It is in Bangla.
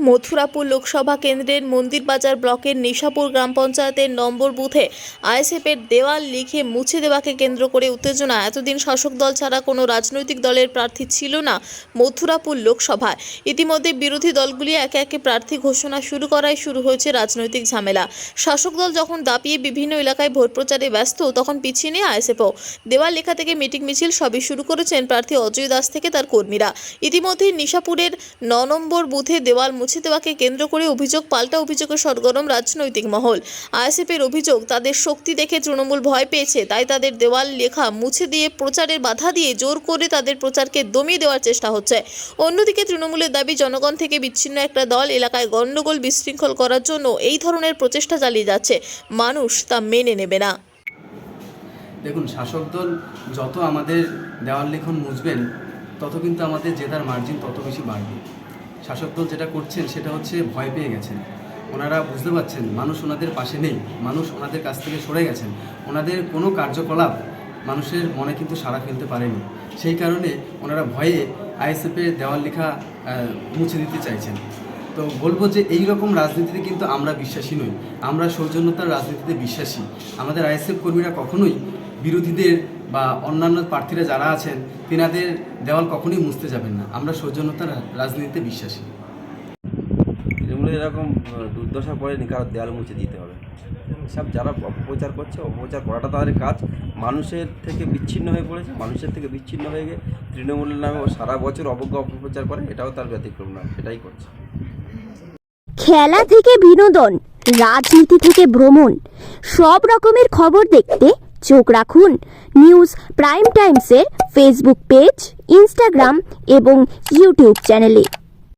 মথুরাপুর লোকসভা কেন্দ্রের মন্দিরবাজার ব্লকের নিশাপুর গ্রাম পঞ্চায়েতের নম্বর বুথে আইএসএফের দেওয়াল লিখে মুছে দেওয়াকে কেন্দ্র করে উত্তেজনা। এতদিন শাসক দল ছাড়া কোনো রাজনৈতিক দলের প্রার্থী ছিল না মথুরাপুর লোকসভায়। ইতিমধ্যে বিরোধী দলগুলি একে একে প্রার্থী ঘোষণা শুরু করায় শুরু হয়েছে রাজনৈতিক ঝামেলা। শাসক দল যখন দাপিয়ে বিভিন্ন এলাকায় ভোট প্রচারে ব্যস্ত, তখন পিছিয়ে নেই আইএসএফও। দেওয়াল লেখা থেকে মিটিং মিছিল সবই শুরু করেছেন প্রার্থী অজয় দাস থেকে তার কর্মীরা। ইতিমধ্যে নিশাপুরের ৯ নম্বর বুথে দেওয়াল মুছে দেওয়াকে কেন্দ্র করে অভিযোগ পাল্টা অভিযোগে সরগরম রাজনৈতিক মহল। আইএসএফের অভিযোগ, তাদের শক্তি দেখে তৃণমূল ভয় পেয়েছে, তাই তাদের দেওয়াল লেখা মুছে দিয়ে প্রচারের বাধা দিয়ে জোর করে তাদের প্রচারকে দমিয়ে দেওয়ার চেষ্টা হচ্ছে। অন্যদিকে তৃণমূলের দাবি, জনগণ থেকে বিচ্ছিন্ন একটা দল এলাকায় গণ্ডগোল বিশৃঙ্খল করার জন্য এই ধরনের প্রচেষ্টা চালিয়ে যাচ্ছে। মানুষ তা মেনে নেবে না। দেখুন, শাসক দল যত আমাদের দেওয়াল লিখন মুছবেন, তত কিন্তু আমাদের জেতার মার্জিন তত বেশি বাড়বে। শাসক দল যেটা করছেন সেটা হচ্ছে ভয় পেয়ে গেছেন। ওনারা বুঝতে পারছেন মানুষ ওনাদের পাশে নেই, মানুষ ওনাদের কাছ থেকে সরে গেছেন। ওনাদের কোনো কার্যকলাপ মানুষের মনে কিন্তু সাড়া ফেলতে পারেনি। সেই কারণে ওনারা ভয়ে আইএসএফের দেওয়াল লেখা মুছে দিতে চাইছেন। তো বলবো যে এই রকম রাজনীতিতে কিন্তু আমরা বিশ্বাসী নই, আমরা সৌজন্যতার রাজনীতিতে বিশ্বাসী। আমাদের আইএসএফ কর্মীরা কখনোই বিরোধীদের বা অন্যান্য প্রার্থীরা যারা আছেন তিনাদের দেওয়াল কখনোই মুছতে যাবেন না। আমরা সৌজন্যতার রাজনীতিতে বিশ্বাসী। তৃণমূলের এরকম দুর্দশা পড়েনি কারো দেওয়াল মুছে দিতে হবে। সব যারা অপপ্রচার করছে, অপপ্রচার করাটা তাদের কাজ। মানুষের থেকে বিচ্ছিন্ন হয়ে পড়েছে, মানুষের থেকে বিচ্ছিন্ন হয়ে গিয়ে তৃণমূলের নামে সারা বছর অবজ্ঞা অপপ্রচার করে, এটাও তার ব্যতিক্রম না, সেটাই করছে। খেলা থেকে বিনোদন, রাজনীতি থেকে ভ্রমণ, সব রকমের খবর দেখতে চোখ রাখুন নিউজ প্রাইম টাইমসের ফেসবুক পেজ, ইনস্টাগ্রাম এবং ইউটিউব চ্যানেলে।